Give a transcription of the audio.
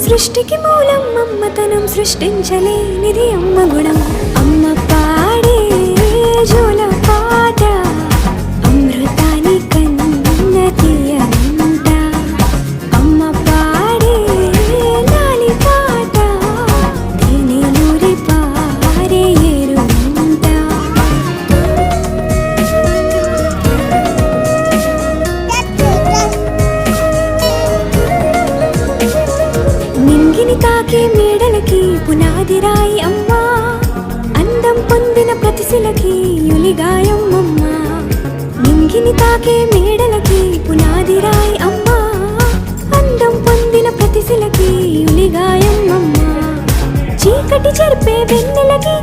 సృష్టికి మూలం మమ్మతనం సృష్టించలేనిది అమ్మ గుణం. అమ్మ పాడే జోల పాట అమృతాని కన్న తీయనంట. అమ్మ పాడే లాలి పాట తేనెలూరి పారే ఏరుంట. నింగిని తాకే మేడలకి పునాది రాయి అమ్మా, అందం పొందిన ప్రతిశిలకి యులిగాయం అమ్మా. నింగిని తాకే మేడలకి పునాది రాయి అమ్మా, అందం పొందిన ప్రతిశిలకి యులిగాయం అమ్మా. చీకటి చెరిపే వెన్నెలకి